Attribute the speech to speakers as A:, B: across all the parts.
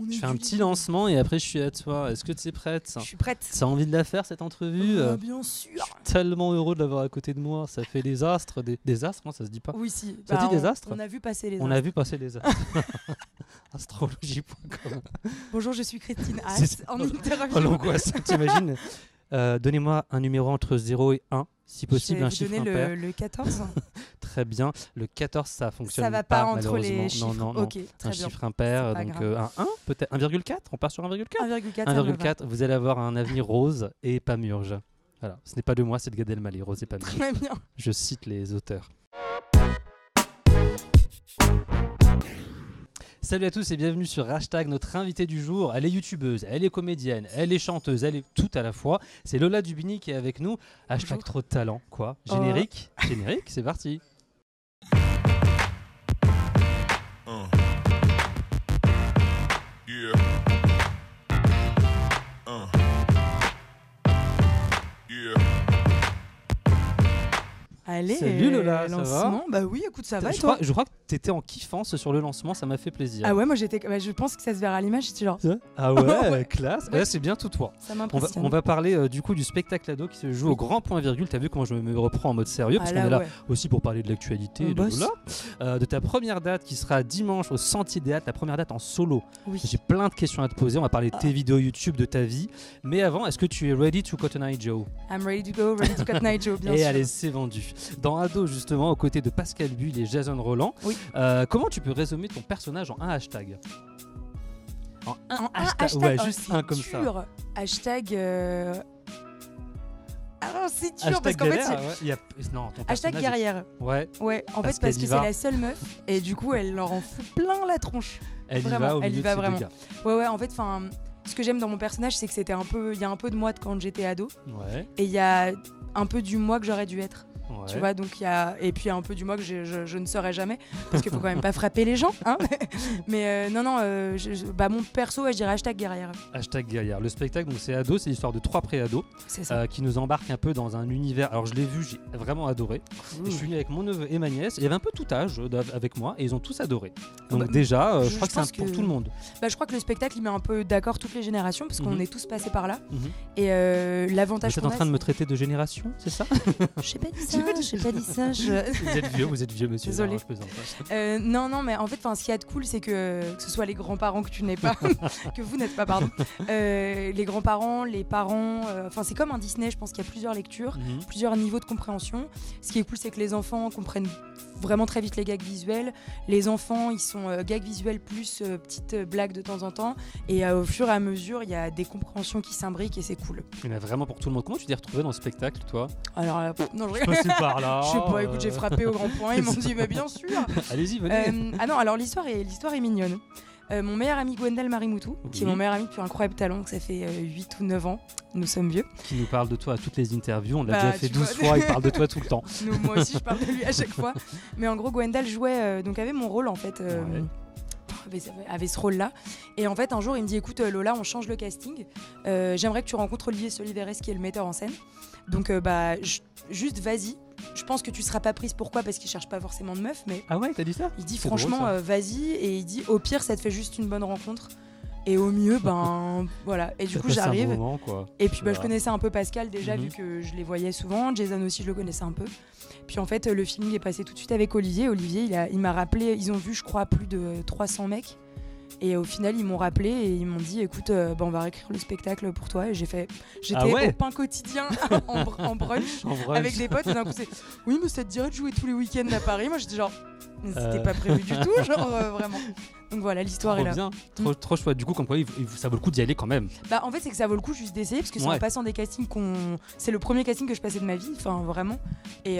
A: Je fais un petit lancement et après je suis à toi. Est-ce que tu es prête ?
B: Je suis prête.
A: Tu as envie de la faire cette entrevue ?
B: Bien sûr.
A: Je suis tellement heureux de l'avoir à côté de moi. Ça fait des astres. Des astres, non, ça se dit pas.
B: Oui, si.
A: Ça dit des astres ?
B: On a vu passer les astres.
A: On a vu passer les astres. Astrologie.com.
B: Bonjour, je suis Christine Haas en interview.
A: Oh l'angoisse, t'imagines ? Donnez-moi un numéro entre 0 et 1, si possible un chiffre
B: impair. Je vais vous donner le 14.
A: Très bien. Le 14, ça fonctionne
B: ça va pas entre
A: malheureusement.
B: les chiffres.
A: Non.
B: Ok, très
A: un
B: bien.
A: chiffre impair,
B: C'est
A: donc
B: pas
A: un 1, peut-être 1,4. On part sur 1,4.
B: 1,4.
A: 1,4. Vous allez avoir un avenir rose et pas murge. Voilà. Ce n'est pas de moi, c'est de Gad Elmaleh, rose et pas murge.
B: Très bien.
A: Je cite les auteurs. Salut à tous et bienvenue sur Hashtag. Notre invitée du jour, elle est youtubeuse, elle est comédienne, elle est chanteuse, elle est tout à la fois. C'est Lola Dubini qui est avec nous. Hashtag
B: Bonjour.
A: trop de talent, quoi. Générique, générique, c'est parti.
C: Yeah. Yeah.
B: Allez,
A: Salut Lola, ça
B: lancement. Bah oui, écoute, ça va et
A: je
B: toi ?
A: crois que t'étais en kiffance sur le lancement, ça m'a fait plaisir.
B: Ah ouais, moi j'étais. Bah, je pense que ça se verra à l'image. J'étais genre.
A: Ah ouais,
B: Ouais.
A: classe.
B: Ouais.
A: Là, c'est bien tout toi.
B: Ça
A: On
B: m'impressionne.
A: va parler du coup du spectacle ado qui se joue au grand point virgule. T'as vu comment je me reprends en mode sérieux parce qu'on est là aussi pour parler de l'actualité
B: On
A: et de
B: bosse.
A: Lola. De ta première date qui sera dimanche au Sentier des Halles, ta première date en solo.
B: Oui.
A: J'ai plein de questions à te poser. On va parler de tes vidéos YouTube, de ta vie. Mais avant, est-ce que tu es ready to Cotton Eye Joe ?
B: I'm ready to go, ready to cut night Joe, bien
A: Et
B: sûr.
A: allez, c'est vendu. Dans Ado, justement, aux côtés de Pascal Bull et Jason Roland,
B: Oui.
A: comment tu peux résumer ton personnage en un hashtag ? En un
B: hashtag.
A: Ouais,
B: Oh,
A: juste
B: c'est
A: un comme ça.
B: dur. Hashtag. Ah, c'est dur
A: Hashtag
B: parce qu'en fait.
A: galère, ouais, il y a... Non, ton
B: Hashtag
A: personnage
B: guerrière.
A: Ouais,
B: Ouais, en
A: Parce
B: fait, parce
A: qu'elle y
B: que
A: va.
B: c'est la seule meuf et du coup, elle leur en fout plein la tronche.
A: elle y
B: Vraiment,
A: va au
B: elle y
A: milieu
B: va
A: de ces
B: vraiment.
A: deux gars.
B: Ouais, en fait, ce que j'aime dans mon personnage, c'est que c'était un peu. Il y a un peu de moi de quand j'étais ado
A: Ouais,
B: et il y a un peu du moi que j'aurais dû être.
A: ouais.
B: Tu vois, donc il y a. Et puis un peu du moi que je ne serai jamais parce qu'il faut quand même pas frapper les gens. Hein mais non, bah, mon perso, ouais, je dirais hashtag guerrière.
A: Hashtag guerrière. Le spectacle, donc c'est Ado, c'est l'histoire de 3 pré-ados
B: C'est ça.
A: qui nous embarquent un peu dans un univers. Alors je l'ai vu, j'ai vraiment adoré. Et je suis venu avec mon neveu et ma nièce. Il y avait un peu tout âge avec moi et ils ont tous adoré. Donc
B: Bah,
A: déjà, je
B: je
A: crois que c'est
B: pense
A: pour
B: que-
A: tout le monde.
B: Bah, je crois que le spectacle, il met un peu d'accord toutes les générations parce qu'on
A: Mhm.
B: est tous passés par là.
A: Mhm.
B: Et l'avantage
A: Vous êtes
B: qu'on
A: en
B: a,
A: train de me
B: c'est-
A: traiter de génération, c'est ça?
B: J'ai pas dit
A: J'ai
B: ça,
A: pas dit
B: j'ai
A: ça.
B: pas dit ça.
A: Vous êtes vieux, monsieur.
B: Désolée.
A: Non, je plaisante pas.
B: Non, mais en fait, ce qu'il y a de cool, c'est que ce soit les grands-parents que tu n'es pas, que vous n'êtes pas, pardon, les grands-parents, les parents, c'est comme un Disney, je pense qu'il y a plusieurs lectures,
A: Mhm.
B: plusieurs niveaux de compréhension. Ce qui est cool, c'est que les enfants comprennent vraiment très vite les gags visuels. Les enfants, ils sont gags visuels plus petites blagues de temps en temps. Et au fur et à mesure, il y a des compréhensions qui s'imbriquent et c'est cool.
A: Il y en a vraiment pour tout le monde. Comment tu t'es retrouvé dans le spectacle, toi?
B: Alors, non, je
A: Je
B: rigole.
A: passais par là.
B: Je sais pas, écoute, j'ai frappé au grand point, ils m'ont dit, mais bien sûr.
A: Allez-y, venez.
B: Ah non, alors l'histoire est mignonne. Mon meilleur ami Gwendal Marimoutou, qui est
A: Oui.
B: mon meilleur ami depuis Incroyable Talent, donc ça fait 8 ou 9 ans, nous sommes vieux.
A: Qui nous parle de toi à toutes les interviews. On l'a
B: Bah,
A: déjà fait
B: tu
A: 12
B: vois.
A: fois. Il parle de toi tout le temps.
B: Moi aussi, je parle de lui à chaque fois. Mais en gros, Gwendal jouait, donc avait mon rôle en fait.
A: Ouais.
B: Avait ce rôle-là. Et en fait, un jour, il me dit écoute, Lola, on change le casting. J'aimerais que tu rencontres Olivier Soliveres, qui est le metteur en scène. Donc, juste vas-y. Je pense que tu seras pas prise. Pourquoi ? Parce qu'il cherche pas forcément de meuf, mais
A: Ah ouais, t'as dit ça?
B: il dit
A: C'est
B: franchement,
A: drôle, ça.
B: vas-y. Et il dit au pire, ça te fait juste une bonne rencontre. Et au mieux, voilà. Et du
A: Ça
B: coup,
A: passe un
B: j'arrive.
A: bon moment, quoi.
B: Et puis je
A: Voilà.
B: connaissais un peu Pascal déjà,
A: Mhm.
B: vu que je les voyais souvent. Jason aussi, je le connaissais un peu. Puis en fait, le feeling est passé tout de suite avec Olivier. Olivier, il m'a rappelé, ils ont vu, je crois, plus de 300 mecs. Et au final, ils m'ont rappelé et ils m'ont dit écoute, on va réécrire le spectacle pour toi. Et j'étais
A: Ah ouais
B: au pain quotidien en brunch
A: En vrai,
B: avec des potes. Et d'un coup, c'est oui, mais ça te dirait de jouer tous les week-ends à Paris. Moi, j'étais genre, mais c'était
A: Euh.
B: pas prévu du tout, genre vraiment. Donc voilà, l'histoire est
A: trop
B: là.
A: bien, trop chouette. Du coup, comme quoi, ça vaut le coup d'y aller quand même.
B: Bah en fait c'est que ça vaut le coup juste d'essayer parce que c'est
A: Ouais.
B: en passant des castings c'est le premier casting que je passais de ma vie, enfin vraiment. Et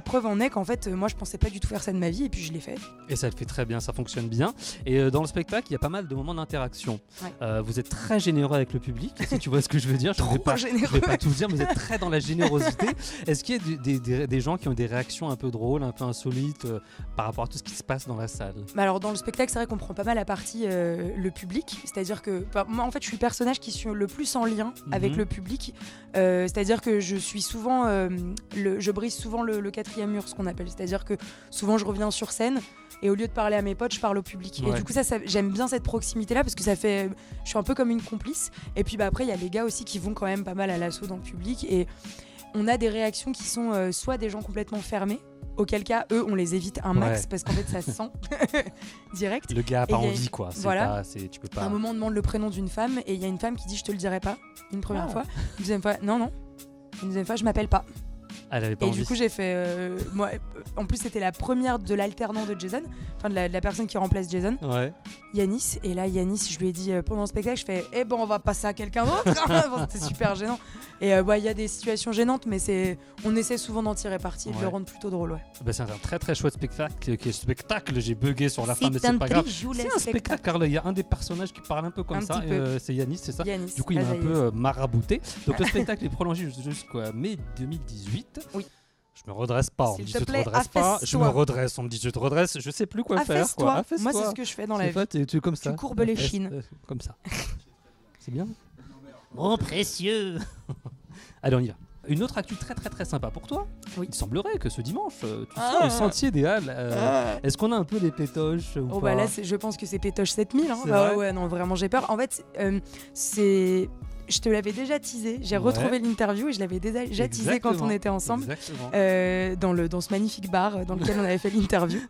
B: preuve en est qu'en fait moi je pensais pas du tout faire ça de ma vie et puis je l'ai fait.
A: Et ça le fait très bien, ça fonctionne bien. Et dans le spectacle, il y a pas mal de moments d'interaction.
B: Ouais.
A: Vous êtes très généreux avec le public, si tu vois ce que je veux dire. Je ne
B: Trop
A: je
B: généreux.
A: vais pas tout dire, mais vous êtes très dans la générosité. Est-ce qu'il y a des gens qui ont des réactions un peu drôles, un peu insolites, par rapport à tout ce qui se passe dans la salle?
B: Alors dans le spectacle, c'est vrai qu'on prend pas mal à partie le public, c'est-à-dire que moi en fait je suis le personnage qui suis le plus en lien avec le public, c'est-à-dire que je suis souvent, je brise souvent le quatrième mur, ce qu'on appelle, c'est-à-dire que souvent je reviens sur scène et au lieu de parler à mes potes, je parle au public.
A: Ouais.
B: Et du coup ça j'aime bien cette proximité-là parce que ça fait, je suis un peu comme une complice. Et puis après il y a les gars aussi qui vont quand même pas mal à l'assaut dans le public et on a des réactions qui sont soit des gens complètement fermés, auquel cas, eux, on les évite un max parce qu'en fait, ça se sent direct.
A: Le gars a pas
B: Et
A: envie, quoi.
B: voilà.
A: Tu peux pas.
B: À un moment, on demande le prénom d'une femme et il y a une femme qui dit je te le dirai pas une première fois. Une deuxième fois, non. Une deuxième fois, je m'appelle pas.
A: Elle avait pas
B: Et
A: envie.
B: du coup, j'ai fait. Moi, en plus, c'était la première de l'alternant de Jason, enfin de la personne qui remplace Jason,
A: Ouais.
B: Yanis. Et là, Yanis, je lui ai dit pendant le spectacle, je fais eh ben, on va passer à quelqu'un d'autre. Bon, c'était super gênant. Et il y a des situations gênantes, mais on essaie souvent d'en tirer parti et de le rendre plutôt drôle. Ouais.
A: Bah, c'est un très très chouette spectacle. J'ai bugué sur la fin, mais c'est pas grave. C'est un spectacle, car il y a un des personnages qui parle un peu comme ça. C'est Yanis, c'est ça.
B: Yanis,
A: du coup, il m'a un peu marabouté. Donc le spectacle est prolongé jusqu'à mai 2018.
B: Oui.
A: Je me redresse pas, on me dit tu te redresses pas. Je me redresse, on me dit tu te redresses. Je sais plus quoi faire. Quoi.
B: Moi, c'est ce que je fais dans la vie.
A: Tu es comme ça.
B: Tu courbes les chines.
A: Comme ça. C'est bien. Mon précieux. Allez, on y va. Une autre actu très très très sympa pour toi.
B: Oui.
A: Il semblerait que ce dimanche, tu seras au Sentier des Halles. Est-ce qu'on a un peu des pétoches ou pas?
B: Là, je pense que c'est pétoche 7000. Hein. Ouais, non, vraiment, j'ai peur. En fait, je te l'avais déjà teasé. J'ai retrouvé l'interview et je l'avais déjà teasé quand on était ensemble dans ce magnifique bar dans lequel on avait fait l'interview.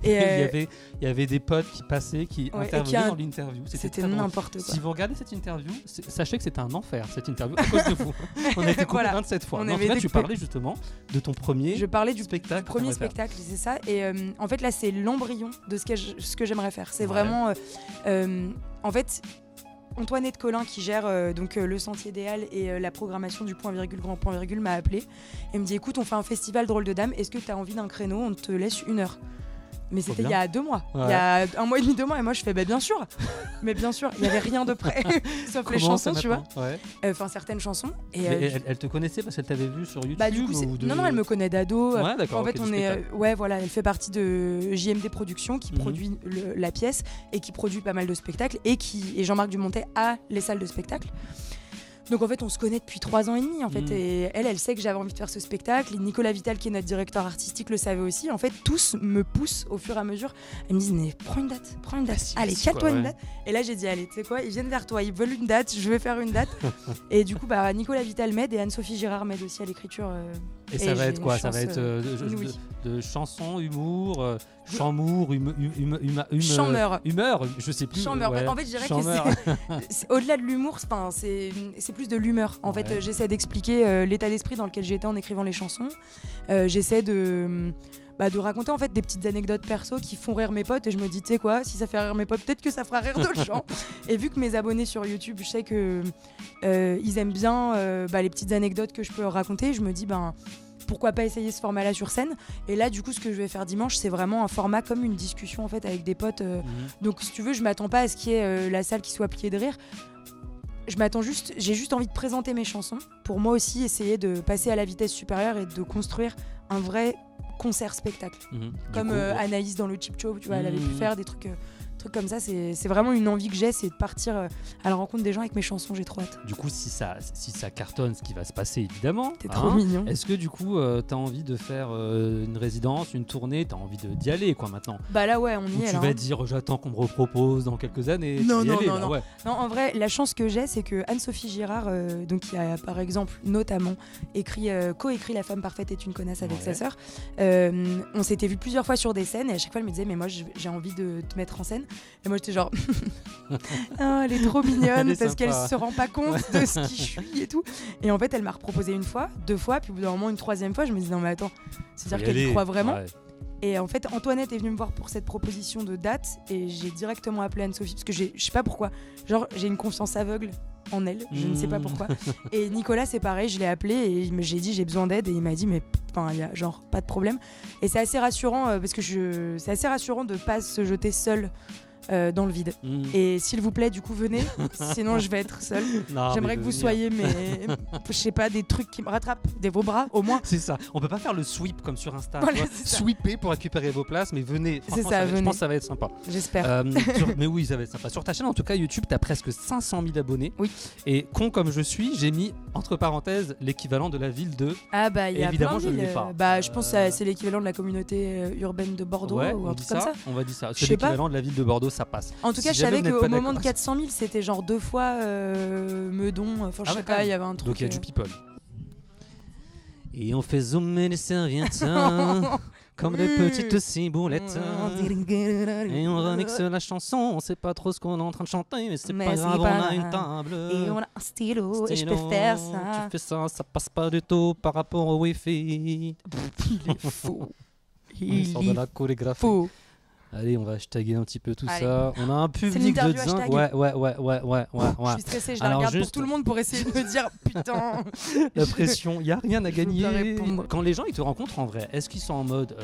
A: Et il y avait des potes qui passaient, qui intervenaient dans l'interview.
B: C'était n'importe quoi.
A: Si vous regardez cette interview, sachez que c'était un enfer, cette interview, à cause de vous. On a été coupé 27 fois. En fait, tu parlais justement de ton premier
B: Je parlais du
A: spectacle.
B: Premier spectacle, c'est ça. Et en fait, là, c'est l'embryon de ce que j'aimerais faire. C'est vraiment... en fait... Antoinette Collin qui gère donc le Sentier des Halles et la programmation du Point Virgule Grand Point Virgule m'a appelé et me dit écoute, on fait un festival Drôle de Dames, est-ce que tu as envie d'un créneau, on te laisse 1 heure. Mais c'était il y a 2 mois, il y a 1 mois et demi, 2 mois, et moi je fais bien sûr, mais bien sûr, il n'y avait rien de prêt, sauf les chansons, tu vois, enfin certaines chansons. Et
A: elle te connaissait parce qu'elle t'avait vu sur YouTube?
B: Du coup, non, elle me connaît d'ado.
A: Ouais, d'accord,
B: en fait, on est, elle fait partie de JMD Productions qui produit la pièce et qui produit pas mal de spectacles et Jean-Marc Dumontet a les salles de spectacle. Donc en fait, on se connaît depuis 3 ans et demi en fait, et elle sait que j'avais envie de faire ce spectacle. Et Nicolas Vital, qui est notre directeur artistique, le savait aussi. En fait, tous me poussent au fur et à mesure. Ils me disent mais prends une date. Allez, cale-toi une date. Et là, j'ai dit allez, tu sais quoi, ils viennent vers toi, ils veulent une date, je vais faire une date. Et du coup, Nicolas Vital m'aide et Anne-Sophie Girard m'aide aussi à l'écriture.
A: Et ça va être quoi? Ça va être de chansons, humour, chambour,
B: chameur,
A: je sais plus.
B: Chameur. En fait, je dirais que c'est au-delà de l'humour, c'est plus de l'humeur. En fait, j'essaie d'expliquer l'état d'esprit dans lequel j'étais en écrivant les chansons. J'essaie de raconter en fait des petites anecdotes perso qui font rire mes potes et je me dis tu sais quoi, si ça fait rire mes potes, peut-être que ça fera rire d'autres gens. Et vu que mes abonnés sur YouTube, je sais que ils aiment bien les petites anecdotes que je peux raconter, je me dis pourquoi pas essayer ce format-là sur scène. Et là, du coup, ce que je vais faire dimanche, c'est vraiment un format comme une discussion en fait avec des potes. Donc, si tu veux, je m'attends pas à ce qu'il y ait la salle qui soit pliée de rire. J'ai juste envie de présenter mes chansons pour moi aussi essayer de passer à la vitesse supérieure et de construire un vrai concert-spectacle. Comme Anaïs dans le Cheap Show, tu vois, elle avait pu faire des trucs comme ça. C'est vraiment une envie que j'ai, c'est de partir à la rencontre des gens avec mes chansons, j'ai trop hâte.
A: Du coup, si ça cartonne, ce qui va se passer évidemment,
B: t'es trop mignon.
A: Est-ce que du coup t'as envie de faire une résidence, une tournée, t'as envie d'y aller quoi maintenant?
B: Là ouais, on y est.
A: Tu vas dire j'attends qu'on me repropose dans quelques années.
B: Non, en vrai, la chance que j'ai, c'est que Anne-Sophie Girard, donc qui a par exemple notamment coécrit La femme parfaite est une connasse avec sa sœur, on s'était vu plusieurs fois sur des scènes et à chaque fois elle me disait mais moi j'ai envie de te mettre en scène. Et moi j'étais genre elle est trop mignonne parce qu'elle se rend pas compte de ce qui je suis et tout. Et en fait elle m'a reproposé 1 fois, 2 fois, puis au bout d'un moment une 3e fois je me dis non mais attends, c'est-à-dire qu'elle y croit vraiment. Et en fait Antoinette est venue me voir pour cette proposition de date et j'ai directement appelé Anne-Sophie parce que je sais pas pourquoi, genre j'ai une confiance aveugle en elle, je ne sais pas pourquoi. Et Nicolas c'est pareil, je l'ai appelé et j'ai dit j'ai besoin d'aide et il m'a dit mais il y a genre pas de problème. Et c'est assez rassurant parce que c'est assez rassurant de pas se jeter seul dans le vide. Et s'il vous plaît, du coup, venez. Sinon, je vais être seule.
A: Non,
B: J'aimerais que vous soyez, mais je sais pas, des trucs qui me rattrapent, vos bras, au moins.
A: C'est ça. On peut pas faire le sweep comme sur Insta.
B: Voilà,
A: Sweeper pour récupérer vos places, mais venez.
B: C'est ça,
A: je
B: venez.
A: pense que ça va être sympa.
B: J'espère.
A: Mais oui, ça va être sympa. Sur ta chaîne, en tout cas, YouTube, t'as presque 500 000 abonnés.
B: Oui.
A: Et con comme je suis, j'ai mis entre parenthèses l'équivalent de la ville de.
B: Ah bah il y a
A: évidemment,
B: plein de
A: je ne
B: villes.
A: l'ai pas.
B: Je pense que c'est l'équivalent de la communauté urbaine de Bordeaux
A: Ouais,
B: ou
A: on
B: un
A: dit
B: truc comme ça.
A: On va dire ça.
B: Je
A: C'est
B: sais pas.
A: l'équivalent de la ville de Bordeaux, ça passe.
B: En tout cas,
A: Si
B: je savais
A: jamais vous
B: qu'au
A: n'êtes pas
B: moment de
A: d'accord-
B: 400 000, c'était genre 2 fois Meudon. Enfin, je
A: Ah
B: sais
A: ouais,
B: pas,
A: quand
B: il y
A: même.
B: avait un truc.
A: Donc il y a du people. Et on fait zoomer les serviettes comme des petites ciboulettes. Et on remixe la chanson, on sait pas trop ce qu'on est en train de chanter, mais c'est pas grave, on a une table.
B: Et on a un stylo, et je peux faire ça.
A: Tu fais ça, ça passe pas du tout par rapport au Wi-Fi.
B: Il est faux.
A: On sort de la chorégraphie.
B: Faux.
A: Allez, on va hashtaguer un petit peu tout
B: Allez.
A: ça. On a un public de
B: l'interview
A: dingue.
B: hashtag.
A: Ouais.
B: Je suis stressée, je la
A: Alors,
B: regarde
A: juste-
B: pour tout le monde pour essayer de me dire putain.
A: La pression, il n'y a rien à
B: Je peux
A: gagner.
B: pas répondre.
A: Quand les gens ils te rencontrent en vrai, est-ce qu'ils sont en mode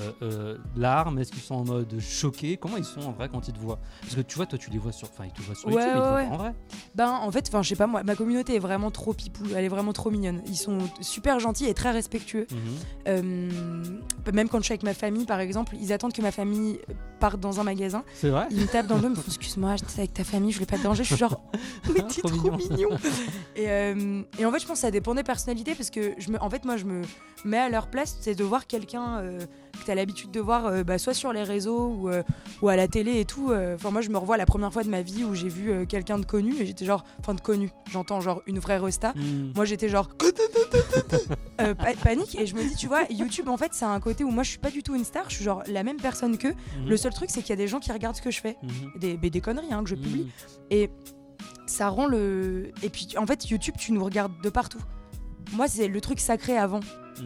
A: larmes? Est-ce qu'ils sont en mode choqués? Comment ils sont en vrai quand ils te voient? Parce que tu vois, toi tu les vois sur, ils te voient sur
B: Ouais,
A: YouTube, mais ils te voient
B: ouais.
A: pas en vrai.
B: En fait, je sais pas moi, ma communauté est vraiment trop pipou, elle est vraiment trop mignonne. Ils sont super gentils et très respectueux. Même quand je suis avec ma famille, par exemple, ils attendent que ma famille parte dans un magasin.
A: C'est vrai?
B: Ils me tapent dans le dos, ils me font excuse-moi, j'étais avec ta famille, je voulais pas te déranger. Je suis genre, mais t'es
A: Trop
B: trop
A: mignon.
B: mignon. Et en fait, je pense que ça dépend des personnalités parce que moi, je me mets à leur place, c'est de voir quelqu'un que t'as l'habitude de voir, soit sur les réseaux ou à la télé et tout. Enfin, moi, je me revois la première fois de ma vie où j'ai vu quelqu'un de connu et j'étais genre, de connu, j'entends genre une vraie resta. Moi, j'étais genre panique et je me dis, tu vois, YouTube, en fait, c'est un côté où moi, je suis pas du tout une star, je suis genre la même personne qu'eux. Le seul truc, c'est qu'il y a des gens qui regardent ce que je fais. Des conneries que je publie. Et ça rend le... Et puis, en fait, YouTube, tu nous regardes de partout. Moi, c'est le truc sacré avant.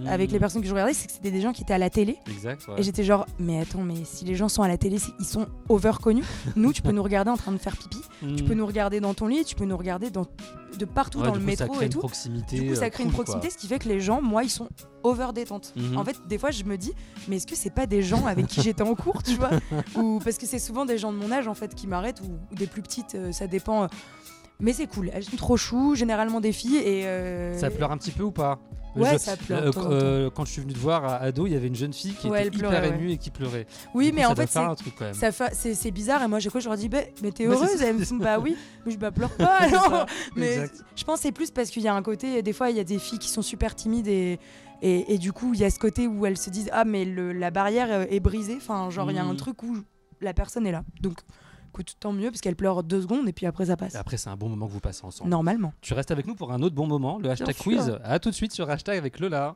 B: Avec les personnes que je regardais, c'est que c'était des gens qui étaient à la télé.
A: Exact, ouais.
B: Et j'étais genre, mais attends, mais si les gens sont à la télé, ils sont over connus. Nous, tu peux nous regarder en train de faire pipi. Tu peux nous regarder dans ton lit, tu peux nous regarder de partout dans le métro et tout.
A: Proximité,
B: Du coup, ça crée une proximité, ce qui fait que les gens, moi, ils sont over détente. En fait, des fois, je me dis, mais est-ce que c'est pas des gens avec qui j'étais en cours, tu vois? Ou parce que c'est souvent des gens de mon âge, en fait, qui m'arrêtent, ou des plus petites, ça dépend. Mais c'est cool, elles sont trop chou, généralement des filles. Et
A: Ça pleure un petit peu ou pas?
B: Ouais, ça pleure. de temps en temps.
A: Quand je suis venu te voir à ado, il y avait une jeune fille qui
B: Ouais,
A: était
B: elle pleurait,
A: hyper émue et qui pleurait.
B: Oui,
A: Du coup,
B: mais
A: ça
B: en
A: doit
B: fait,
A: faire un truc quand même.
B: c'est bizarre. Et moi, j'ai quoi? Je leur dis, mais t'es
A: Mais
B: heureuse?
A: c'est ça.
B: Elles me font, bah oui. Mais je pleure pas,
A: C'est
B: non.
A: ça,
B: Mais
A: exact.
B: je pense que c'est plus parce qu'il y a un côté, des fois, il y a des filles qui sont super timides et du coup, il y a ce côté où elles se disent, ah, mais la barrière est brisée. Enfin, genre, il y a un truc où la personne est là. Donc, écoute, tant mieux parce qu'elle pleure 2 secondes et puis après, ça passe.
A: Et après, c'est un bon moment que vous passez ensemble.
B: Normalement.
A: Tu restes avec nous pour un autre bon moment, le hashtag
B: sûr.
A: quiz. À tout de suite sur hashtag avec Lola.